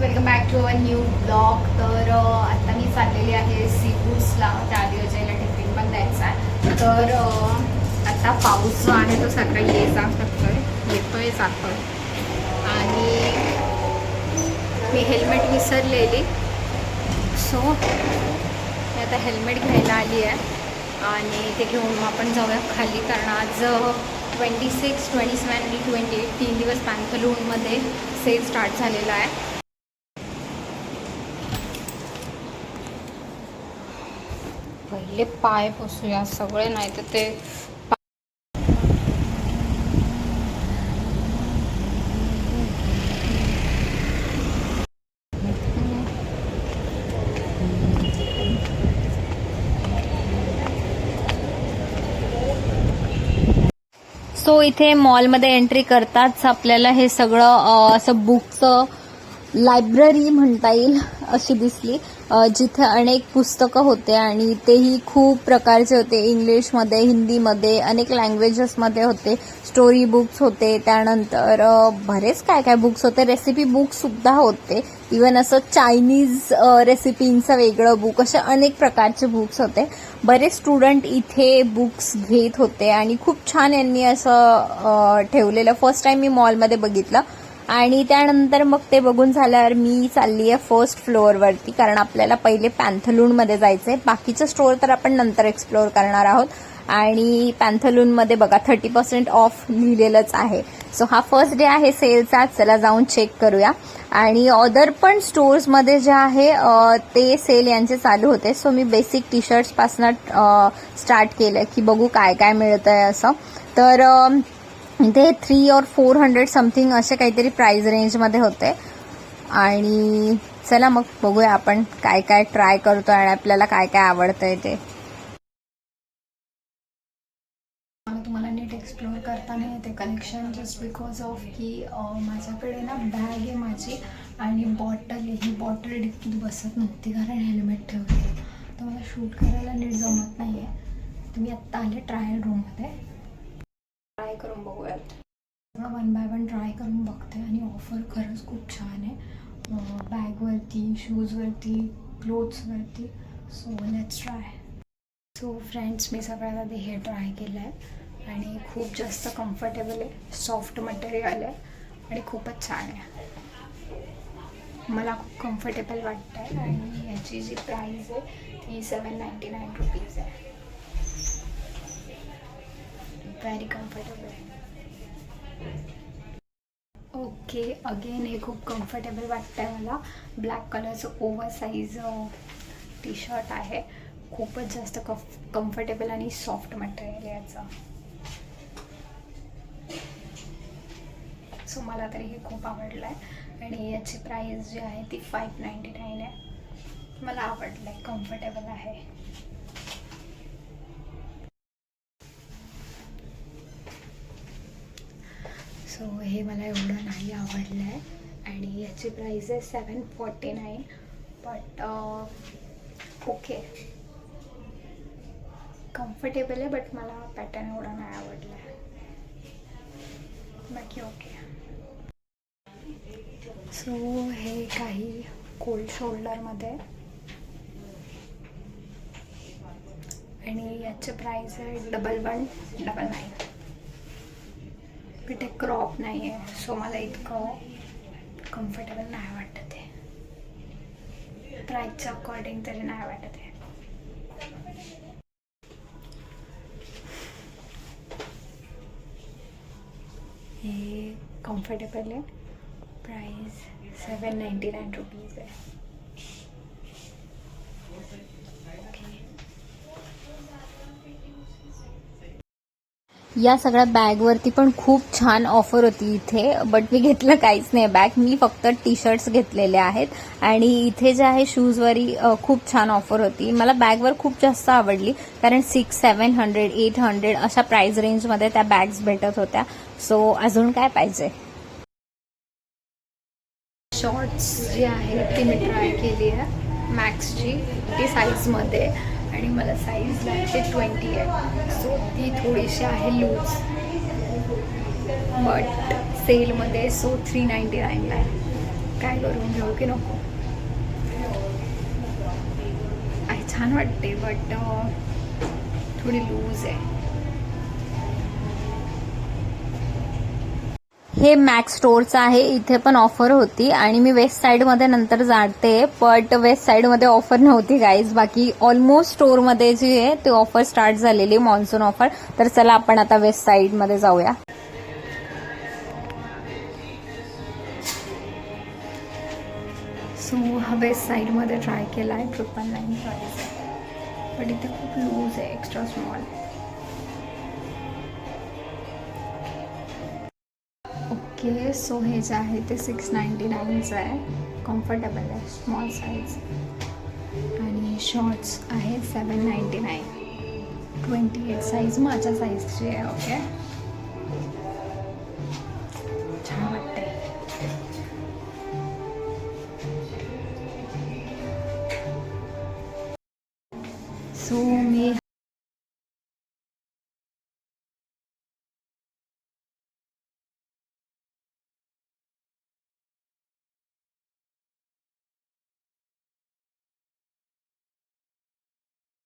Welcome back to our new blog. तर आता मी चाललेली आहे सी फूड्सला. त्या दिवसाला टिफिन पण द्यायचा आहे. तर आता पाऊस जो आहे तो सगळा ये-जा करतोय, येतोय जातोय. आणि मी हेल्मेट विसरलेली, सो मी आता हेल्मेट घ्यायला आली आहे आणि ते घेऊन आपण जाऊया खाली. कारण आज 26, 27 आणि 28 3 दिवस पॅन्थलूनमध्ये सेल स्टार्ट झालेला आहे. पहिले पाय पुसूया सगळे, नाही तर ते सो इथे मॉलमध्ये एंट्री करताच आपल्याला हे सगळं असं बुकचं लायब्ररी म्हणता येईल अशी दिसली, जिथे अनेक पुस्तकं होते आणि तेही खूप प्रकारचे होते. इंग्लिशमध्ये, हिंदीमध्ये, अनेक लँग्वेजेसमध्ये होते. स्टोरी बुक्स होते, त्यानंतर बरेच काय काय बुक्स होते. रेसिपी बुक्ससुद्धा होते. इवन असं चायनीज रेसिपींचं वेगळं बुक, असे अनेक प्रकारचे बुक्स होते. बरेच स्टुडंट इथे बुक्स घेत होते आणि खूप छान यांनी असं ठेवलेलं. फर्स्ट टाइम मी मॉलमध्ये बघितलं आणि त्यानंतर मग ते बघून झाल्यावर मी चालली आहे फर्स्ट फ्लोअरवरती, कारण आपल्याला पहिले पॅन्थलूनमध्ये जायचं आहे. बाकीचं स्टोअर तर आपण नंतर एक्सप्लोअर करणार आहोत. आणि पॅन्थलूनमध्ये बघा 30% ऑफ लिहिलेलंच आहे. सो हा फर्स्ट डे आहे सेलचा. चला जाऊन चेक करूया. आणि अदर पण स्टोर्समध्ये जे आहे ते सेल यांचे चालू होते. सो मी बेसिक टी शर्ट्सपासून स्टार्ट केलं की बघू काय काय मिळतं आहे असं. तर इथे 300 or 400 समथिंग असे काहीतरी प्राइस रेंजमध्ये होते. आणि चला मग बघूया आपण काय काय ट्राय करतो आणि आपल्याला काय काय आवडतंय ते. तुम्हाला नीट एक्सप्लोअर करताना येते कलेक्शन, जस्ट बिकॉज ऑफ की माझ्याकडे ना बॅग आहे माझी आणि बॉटल आहे. ही बॉटल डिक्कीत बसत नव्हती कारण हेल्मेट ठेवलं, तर मला शूट करायला नीट जमत नाही आहे. तर मी आत्ता आले ट्रायल रूममध्ये. ट्राय करून बघूयात. सगळं 1 by 1 ट्राय करून बघते आणि ऑफर खरंच खूप छान आहे बॅगवरती, शूजवरती, क्लोथ्सवरती. So let's try. So friends, मी सगळ्यात आधी हे ट्राय केलं आहे आणि खूप जास्त कम्फर्टेबल आहे. सॉफ्ट मटेरियल आहे आणि खूपच छान आहे. मला खूप कम्फर्टेबल वाटतं आहे. आणि याची जी प्राईस आहे ती 799 रुपीज आहे. व्हेरी कम्फर्टेबल आहे. ओके, अगेन हे खूप कम्फर्टेबल वाटतं आहे मला. ब्लॅक कलरचं ओव्हरसाइज टी शर्ट आहे. खूपच जास्त कम्फर्टेबल आणि सॉफ्ट मटेरियल आहे याचं. सो मला तरी हे खूप आवडलं आहे. आणि याची प्राईस जी आहे ती 599 आहे. मला आवडलं आहे, कम्फर्टेबल आहे. सो हे मला एवढं नाही आवडलं आहे. आणि याची प्राईस आहे 749. बट ओके, कम्फर्टेबल आहे. बट मला पॅटर्न एवढा नाही आवडला आहे. बाकी ओके. सो हे काही कोल्ड शोल्डरमध्ये आणि याची प्राईस आहे 1199. ते क्रॉप नाही आहे, सो मला इतकं कम्फर्टेबल नाही वाटत आहे. प्राईसच्या अकॉर्डिंग तरी नाही वाटत आहे. हे कम्फर्टेबल आहे. प्राईस 799 रुपीज आहे. या सगळ्या बॅगवरती पण खूप छान ऑफर होती इथे. बट मी घेतलं काहीच नाही बॅग. मी फक्त टी शर्ट्स घेतलेले आहेत. आणि इथे जे आहे शूजवरी खूप छान ऑफर होती. मला बॅगवर खूप जास्त आवडली कारण 600, 700, 800 अशा प्राइस रेंजमध्ये त्या बॅग्स भेटत होत्या. सो अजून काय पाहिजे. शॉर्ट्स जी आहे ती मी ट्राय केली आहे मॅक्सची, ती साईजमध्ये. आणि मला साईज लागते 20 आहे. सो ती थोडीशी आहे लूज, बट सेलमध्ये. सो 399 आहे. काय करू, घेऊ की नको? आहे, छान वाटते बट थोडी लूज आहे. हे मॅक्स स्टोअरचं आहे. इथे पण ऑफर होती आणि मी वेस्ट साईडमध्ये नंतर जाते, बट वेस्ट साईडमध्ये ऑफर नव्हती गाईज. बाकी ऑलमोस्ट स्टोअरमध्ये जी आहे ती ऑफर स्टार्ट झालेली, मॉन्सून ऑफर. तर चला आपण आता वेस्ट साईडमध्ये जाऊया. सो हा वेस्ट साईडमध्ये ट्राय केला आहे. 999 प्राईस आहे, बट इथे खूप लूज आहे, एक्स्ट्रा स्मॉल. ओके, सो हे जे आहे ते 699चं आहे. कम्फर्टेबल आहे, स्मॉल साईज. आणि शॉर्ट्स आहे 799. 28 साईज माझ्या साईजची आहे. ओके, छान वाटते. सो मी